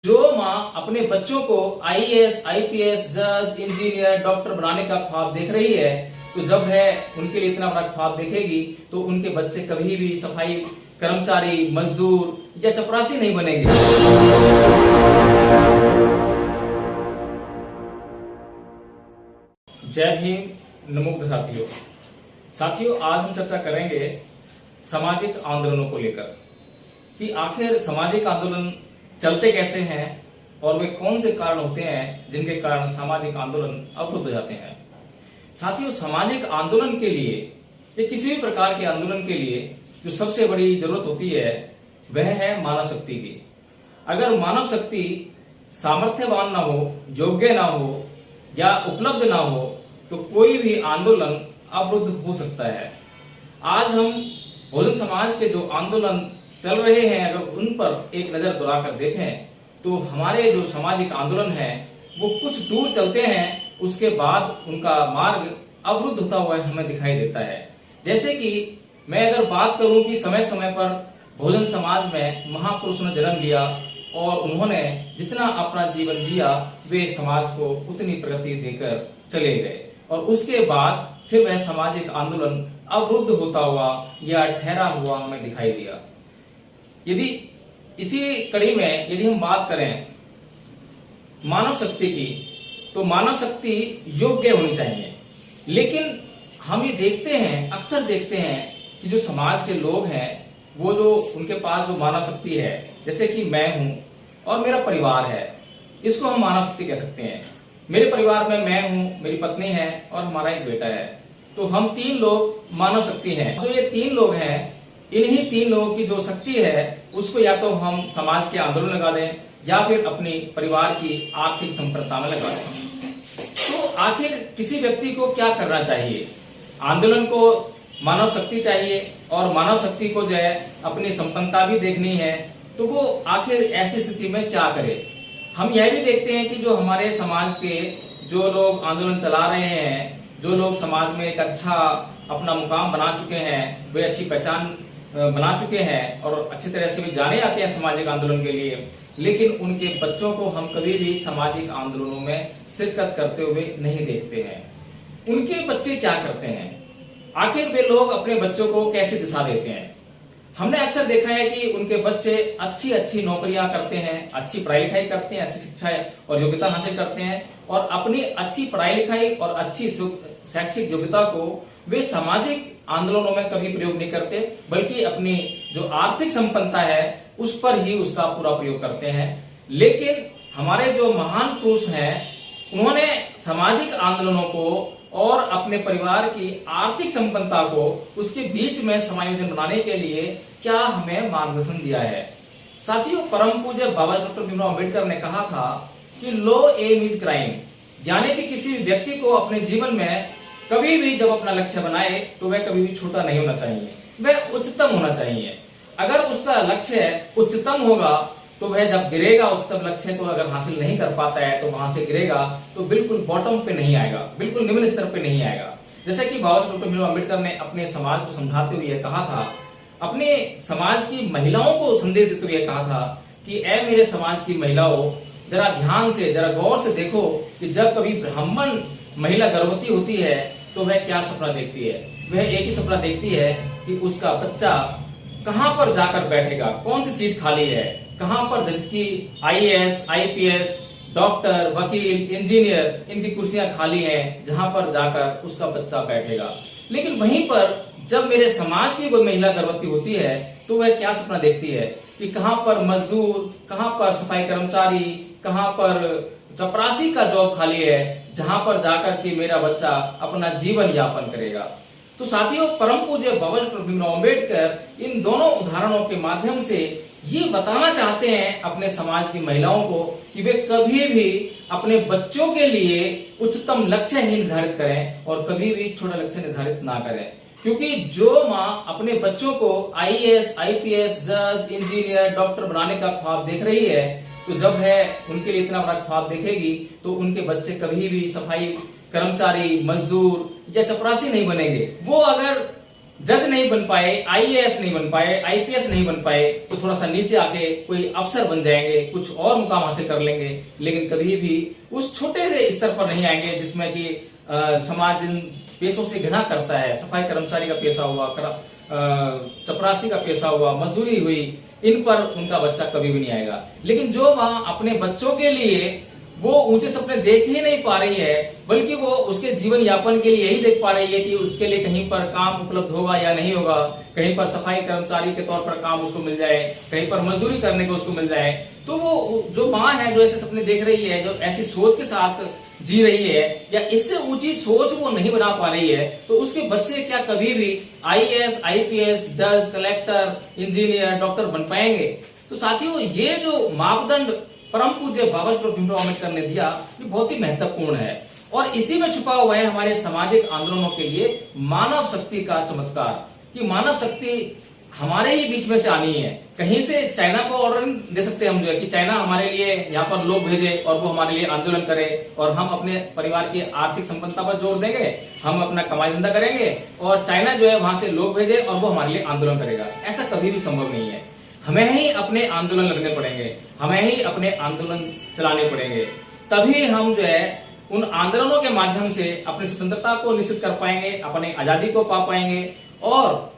जो माँ अपने बच्चों को आईएएस, आईपीएस, जज, इंजीनियर, डॉक्टर बनाने का ख्वाब देख रही है, तो जब है उनके लिए इतना बड़ा ख्वाब देखेगी तो उनके बच्चे कभी भी सफाई कर्मचारी, मजदूर या चपरासी नहीं बनेंगे। जय भीम, नमो साथियों। साथियों, आज हम चर्चा करेंगे सामाजिक आंदोलनों को लेकर कि आखिर सामाजिक आंदोलन चलते कैसे हैं और वे कौन से कारण होते हैं जिनके कारण सामाजिक आंदोलन अवरुद्ध हो जाते हैं। साथियों, सामाजिक आंदोलन के लिए या किसी भी प्रकार के आंदोलन के लिए जो सबसे बड़ी जरूरत होती है वह है मानव शक्ति की। अगर मानव शक्ति सामर्थ्यवान ना हो, योग्य ना हो या उपलब्ध ना हो तो कोई भी आंदोलन अवरुद्ध हो सकता है। आज हम बहुजन समाज के जो आंदोलन चल रहे हैं, अगर उन पर एक नजर दौड़ाकर देखें तो हमारे जो सामाजिक आंदोलन है वो कुछ दूर चलते हैं, उसके बाद उनका मार्ग अवरुद्ध होता हुआ हमें दिखाई देता है। जैसे कि मैं अगर बात करूं कि समय समय पर बहुजन समाज में महापुरुषों ने जन्म लिया और उन्होंने जितना अपना जीवन जिया वे समाज को उतनी प्रगति देकर चले गए और उसके बाद फिर वह सामाजिक आंदोलन अवरुद्ध होता हुआ या ठहरा हुआ हमें दिखाई दिया। यदि इसी कड़ी में यदि हम बात करें मानव शक्ति की, तो मानव शक्ति योग्य होनी चाहिए। लेकिन हम ये देखते हैं, अक्सर देखते हैं कि जो समाज के लोग हैं वो जो उनके पास जो मानव शक्ति है, जैसे कि मैं हूं और मेरा परिवार है, इसको हम मानव शक्ति कह सकते हैं। मेरे परिवार में मैं हूं, मेरी पत्नी है और हमारा एक बेटा है, तो हम 3 लोग मानव शक्ति हैं। जो ये 3 लोग हैं, इन्हीं 3 लोगों की जो शक्ति है उसको या तो हम समाज के आंदोलन लगा दें या फिर अपनी परिवार की आर्थिक संपन्नता में लगा दें। तो आखिर किसी व्यक्ति को क्या करना चाहिए? आंदोलन को मानव शक्ति चाहिए और मानव शक्ति को जो है अपनी संपन्नता भी देखनी है, तो वो आखिर ऐसी स्थिति में क्या करे? हम यह भी देखते हैं कि जो हमारे समाज के जो लोग आंदोलन चला रहे हैं, जो लोग समाज में एक अच्छा अपना मुकाम बना चुके हैं, वे अच्छी पहचान बना चुके हैं और अच्छी तरह से भी जाने जाते हैं सामाजिक आंदोलन के लिए, लेकिन उनके बच्चों को हम कभी भी सामाजिक आंदोलनों में शिरकत करते हुए नहीं देखते हैं। उनके बच्चे क्या करते हैं? आखिर वे लोग अपने बच्चों को कैसे दिशा देते हैं? हमने अक्सर देखा है कि उनके बच्चे अच्छी अच्छी नौकरियां करते हैं, अच्छी पढ़ाई लिखाई करते हैं, अच्छी शिक्षा और योग्यता हासिल करते हैं और अपनी अच्छी पढ़ाई लिखाई और अच्छी शैक्षिक योग्यता को वे सामाजिक आंदोलनों में कभी प्रयोग नहीं करते, बल्कि अपनी जो आर्थिक संपन्नता है उस पर ही उसका पूरा प्रयोग करते हैं। लेकिन हमारे जो महान पुरुष हैं, उन्होंने सामाजिक आंदोलनों को और अपने परिवार की आर्थिक संपन्नता को उसके बीच में समायोजन बनाने के लिए क्या हमें मार्गदर्शन दिया है। साथियों, परम पूज्य बाबा डॉक्टर भीमराव अम्बेडकर ने कहा था कि लो एम इज क्राइम, यानी कि किसी भी व्यक्ति को अपने जीवन में कभी भी जब अपना लक्ष्य बनाए तो वह कभी भी छोटा नहीं होना चाहिए, वह उच्चतम होना चाहिए। अगर उसका लक्ष्य उच्चतम होगा तो वह जब गिरेगा, उच्चतम लक्ष्य को अगर हासिल नहीं कर पाता है तो वहां से गिरेगा तो बिल्कुल बॉटम पे नहीं आएगा, बिल्कुल निम्न स्तर पे नहीं आएगा। जैसे कि बाबा साहब डॉक्टर भीमराव अम्बेडकर ने अपने समाज को समझाते हुए कहा था, अपने समाज की महिलाओं को संदेश देते हुए कहा था कि ऐ मेरे समाज की महिलाओं, जरा ध्यान से, जरा गौर से देखो कि जब कभी ब्राह्मण महिला गर्भवती होती है तो वह क्या सपना देखती है? वह एक ही सपना देखती है कि उसका बच्चा कहां पर जाकर बैठेगा, कौन सी सीट खाली है, कहां पर जज की आईएएस, आईपीएस, डॉक्टर, वकील, इंजीनियर इनकी कुर्सियां खाली हैं, जहां पर जाकर उसका बच्चा बैठेगा। लेकिन वहीं पर जब मेरे समाज की कोई महिला गर्भवती होती है तो वह क्या सपना देखती है कि कहां पर मजदूर, कहां पर सफाई कर्मचारी, कहां पर चपरासी का जॉब खाली है, जहां पर जाकर के मेरा बच्चा अपना जीवन यापन करेगा। तो साथियों, परम पूज्य बाबा डॉक्टर भीमराव अम्बेडकर इन दोनों उदाहरणों के माध्यम से ये बताना चाहते हैं अपने समाज की महिलाओं को कि वे कभी भी अपने बच्चों के लिए उच्चतम लक्ष्य ही निर्धारित करें और कभी भी छोटा लक्ष्य निर्धारित ना करें। क्योंकि जो माँ अपने बच्चों को आईएएस, आईपीएस, जज, इंजीनियर, डॉक्टर बनाने का ख्वाब देख रही है, तो जब है उनके लिए इतना बड़ा ख्वाब देखेगी तो उनके बच्चे कभी भी सफाई कर्मचारी, मजदूर या चपरासी नहीं बनेंगे। वो अगर जज नहीं बन पाए, आईएएस नहीं बन पाए, आईपीएस नहीं बन पाए, तो थोड़ा सा नीचे आके कोई अफसर बन जाएंगे, कुछ और मुकाम हासिल कर लेंगे, लेकिन कभी भी उस छोटे से स्तर पर नहीं आएंगे जिसमें कि समाज इन पेशों से घृणा करता है। सफाई कर्मचारी का पेशा हुआ, चपरासी का पेशा हुआ, मजदूरी हुई, इन पर उनका बच्चा कभी भी नहीं आएगा। लेकिन जो माँ अपने बच्चों के लिए वो ऊंचे सपने देख ही नहीं पा रही है, बल्कि वो उसके जीवन यापन के लिए यही देख पा रही है कि उसके लिए कहीं पर काम उपलब्ध होगा या नहीं होगा, कहीं पर सफाई कर्मचारी के तौर पर काम उसको मिल जाए, कहीं पर मजदूरी करने को उसको मिल जाए। तो वो जो माँ है जो ऐसे सपने देख रही है, जो ऐसी सोच के साथ जी रही है, या इससे ऊंची सोच वो नहीं बना पा रही है, तो उसके बच्चे क्या कभी भी आईएएस, आईपीएस, जज, कलेक्टर, इंजीनियर, डॉक्टर बन पाएंगे? तो साथियों, ये जो मापदंड परम पूज्य बाबा साहेब भीमराव अम्बेडकर ने दिया, ये बहुत ही महत्वपूर्ण है, और इसी में छुपा हुआ है हमारे सामाजिक आंदोलनों के लिए मानव शक्ति का चमत्कार, कि मानव शक्ति हमारे ही बीच में से आनी है। कहीं से चाइना को ऑर्डर नहीं दे सकते हम, जो है कि चाइना हमारे लिए यहाँ पर लोग भेजे और वो हमारे लिए आंदोलन करे, और हम अपने परिवार की आर्थिक संपन्नता पर जोर देंगे, हम अपना कमाई धंधा करेंगे, और चाइना जो है वहां से लोग भेजे और वो हमारे लिए आंदोलन करेगा। ऐसा कभी भी संभव नहीं है। हमें ही अपने आंदोलन लड़ने पड़ेंगे, हमें ही अपने आंदोलन चलाने पड़ेंगे, तभी हम जो है उन आंदोलनों के माध्यम से अपनी स्वतंत्रता को निश्चित कर पाएंगे, अपनी आजादी को पा पाएंगे, और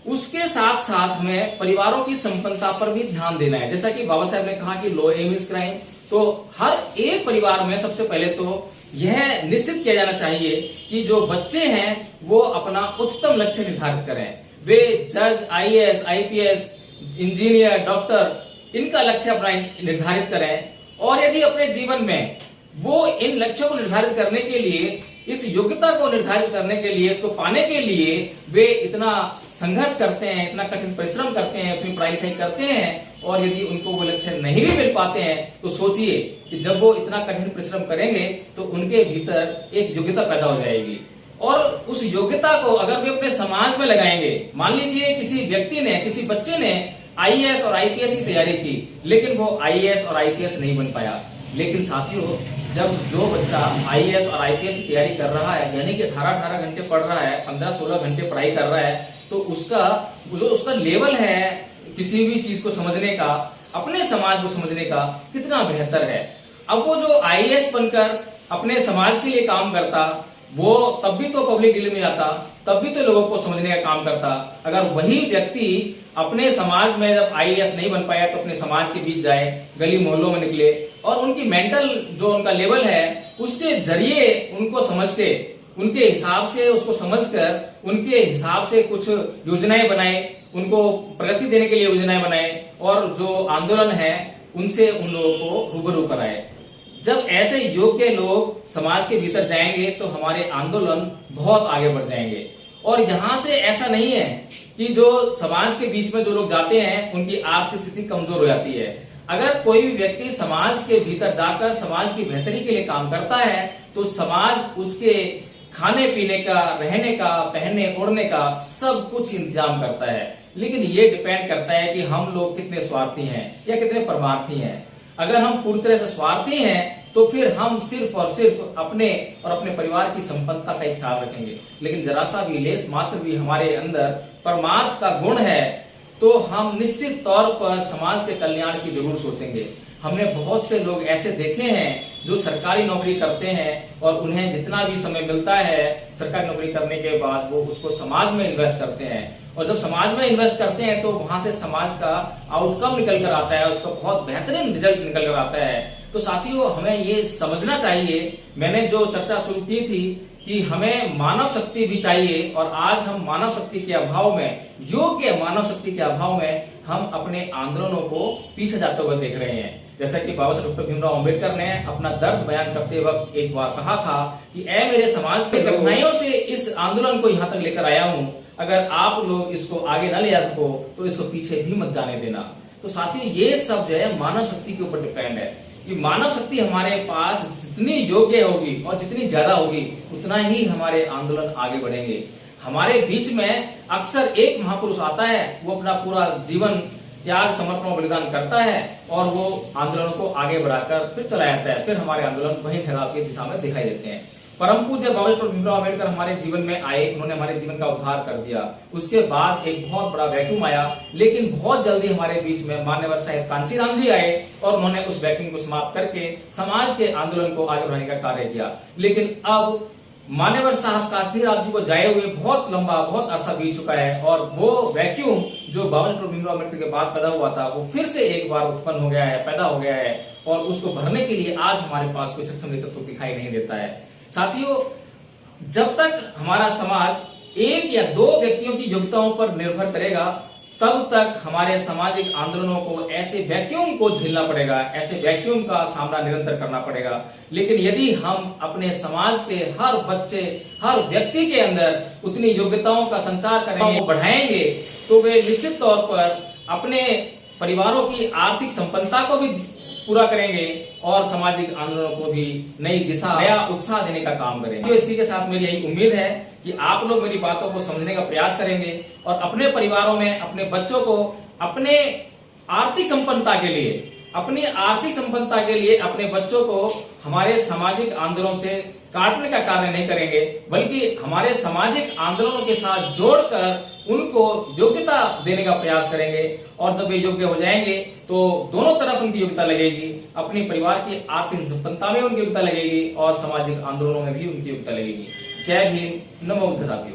उसके साथ साथ हमें परिवारों की संपन्नता पर भी ध्यान देना है। जैसा कि बाबा साहब ने कहा कि लो एम इज क्राइम, तो हर एक परिवार में सबसे पहले तो यह निश्चित किया जाना चाहिए कि जो बच्चे हैं वो अपना उच्चतम लक्ष्य निर्धारित करें। वे जज, आईएएस, आईपीएस, इंजीनियर, डॉक्टर, इनका लक्ष्य अपना निर्धारित करें, और यदि अपने जीवन में वो इन लक्ष्यों को निर्धारित करने के लिए, इस योग्यता को निर्धारित करने के लिए, इसको पाने के लिए वे इतना संघर्ष करते हैं, इतना कठिन परिश्रम करते हैं, अपनी पढ़ाई लिखाई करते हैं, और यदि उनको वो लक्ष्य नहीं भी मिल पाते हैं, तो सोचिए कि जब वो इतना कठिन परिश्रम करेंगे तो उनके भीतर एक योग्यता पैदा हो जाएगी, और उस योग्यता को अगर वे अपने समाज में लगाएंगे। मान लीजिए किसी व्यक्ति ने, किसी बच्चे ने आईएएस और आईपीएस की तैयारी की, लेकिन वो आईएएस और आईपीएस नहीं बन पाया। लेकिन साथियों, जब जो बच्चा आईएएस और आईपीएस की तैयारी कर रहा है, यानी कि 18-18 घंटे पढ़ रहा है, 15-16 घंटे पढ़ाई कर रहा है, तो उसका लेवल है किसी भी चीज को समझने का, अपने समाज को समझने का, कितना बेहतर है। अब वो जो आईएएस बनकर अपने समाज के लिए काम करता, वो तब भी तो पब्लिक डीलिंग में आता, तब भी तो लोगों को समझने का काम करता। अगर वही व्यक्ति अपने समाज में जब आईएएस नहीं बन पाया तो अपने समाज के बीच जाए, गली मोहल्लों में निकले, और उनकी मेंटल जो उनका लेवल है उसके जरिए उनको समझ के, उनके हिसाब से उसको समझकर, उनके हिसाब से कुछ योजनाएं बनाए, उनको प्रगति देने के लिए योजनाएं बनाए, और जो आंदोलन है उनसे उन लोगों को रूबरू कराए। जब ऐसे योग्य लोग समाज के भीतर जाएंगे तो हमारे आंदोलन बहुत आगे बढ़ जाएंगे। और यहाँ से ऐसा नहीं है कि जो समाज के बीच में जो लोग जाते हैं उनकी आर्थिक स्थिति कमजोर हो जाती है। अगर कोई भी व्यक्ति समाज के भीतर जाकर समाज की बेहतरी के लिए काम करता है तो समाज उसके खाने पीने का, रहने का, पहनने ओढ़ने का सब कुछ इंतजाम करता है। लेकिन ये डिपेंड करता है कि हम लोग कितने स्वार्थी हैं या कितने परमार्थी हैं। अगर हम पूरी तरह से स्वार्थी हैं तो फिर हम सिर्फ और सिर्फ अपने और अपने परिवार की संपन्नता का ही ख्याल रखेंगे। लेकिन जरा सा भी, लेस मात्र भी हमारे अंदर परमार्थ का गुण है तो हम निश्चित तौर पर समाज के कल्याण की जरूर सोचेंगे। हमने बहुत से लोग ऐसे देखे हैं जो सरकारी नौकरी करते हैं और उन्हें जितना भी समय मिलता है सरकारी नौकरी करने के बाद वो उसको समाज में इन्वेस्ट करते हैं, और जब समाज में इन्वेस्ट करते हैं तो वहां से समाज का आउटकम निकल कर आता है, उसका बहुत बेहतरीन रिजल्ट निकल कर आता है। तो साथियों, हमें ये समझना चाहिए, मैंने जो चर्चा शुरू की थी कि हमें मानव शक्ति भी चाहिए, और आज हम मानव शक्ति के अभाव में, योग्य मानव शक्ति के अभाव में हम अपने आंदोलनों को पीछे जाते हुए देख रहे हैं। जैसा कि बाबा साहेब डॉक्टर भीमराव अम्बेडकर ने अपना दर्द बयान करते वक्त एक बार कहा था कि ऐ मेरे समाज के कठिनाइयों से इस आंदोलन को यहाँ तक लेकर आया हूँ, अगर आप लोग इसको आगे न ले जा सको तो इसको पीछे भी मत जाने देना। तो साथियों, ये सब जो है मानव शक्ति के ऊपर डिपेंड है कि मानव शक्ति हमारे पास जितनी योग्य होगी और जितनी ज्यादा होगी उतना ही हमारे आंदोलन आगे बढ़ेंगे। हमारे बीच में अक्सर एक महापुरुष आता है, वो अपना पूरा जीवन त्याग, समर्पण, बलिदान करता है और वो आंदोलनों को आगे बढ़ाकर फिर चला जाता है, फिर हमारे आंदोलन वही ठहराव की दिशा में दिखाई देते हैं। परम पूज्य बाबा डॉक्टर भीमराव अम्बेडकर हमारे जीवन में आए, उन्होंने हमारे जीवन का उद्धार कर दिया। उसके बाद एक बहुत बड़ा वैक्यूम आया, लेकिन बहुत जल्दी हमारे बीच में मान्यवर साहेब कांशीराम जी आए और उन्होंने उस वैक्यूम को समाप्त करके समाज के आंदोलन को आगे बढ़ाने का कार्य किया। लेकिन अब मान्यवर साहब कांशीराम जी को जाए हुए बहुत लंबा, बहुत अरसा बीत चुका है और वो वैक्यूम जो बाबा डॉक्टर भीमराव अम्बेडकर के बाद पैदा हुआ था वो फिर से एक बार उत्पन्न हो गया है, पैदा हो गया है, और उसको भरने के लिए आज हमारे पास कोई सक्षम नेतृत्व दिखाई नहीं देता है। साथियों, जब तक हमारा समाज एक या दो व्यक्तियों की योग्यताओं पर निर्भर करेगा, तब तक हमारे सामाजिक आंदोलनों को ऐसे वैक्यूम को झेलना पड़ेगा, ऐसे वैक्यूम का सामना निरंतर करना पड़ेगा। लेकिन यदि हम अपने समाज के हर बच्चे, हर व्यक्ति के अंदर उतनी योग्यताओं का संचार करेंगे, बढ़ाएंगे, तो वे निश्चित तौर पर अपने परिवारों की आर्थिक संपन्नता को भी पूरा करेंगे और सामाजिक आंदोलनों को भी नई दिशा, नया उत्साह देने का काम करेंगे। तो इसी के साथ मेरी यही उम्मीद है कि आप लोग मेरी बातों को समझने का प्रयास करेंगे और अपने परिवारों में अपने बच्चों को अपने आर्थिक संपन्नता के लिए, अपनी आर्थिक संपन्नता के लिए अपने बच्चों को हमारे सामाजिक आंदोलनों से काटने का कार्य नहीं करेंगे, बल्कि हमारे सामाजिक आंदोलनों के साथ जोड़कर उनको योग्यता देने का प्रयास करेंगे। और जब वे योग्य हो जाएंगे तो दोनों तरफ उनकी योग्यता लगेगी, अपने परिवार की आर्थिक संपन्नता में उनकी योग्यता लगेगी और सामाजिक आंदोलनों में भी उनकी योग्यता लगेगी। जय भीम, नमो बुद्धाय।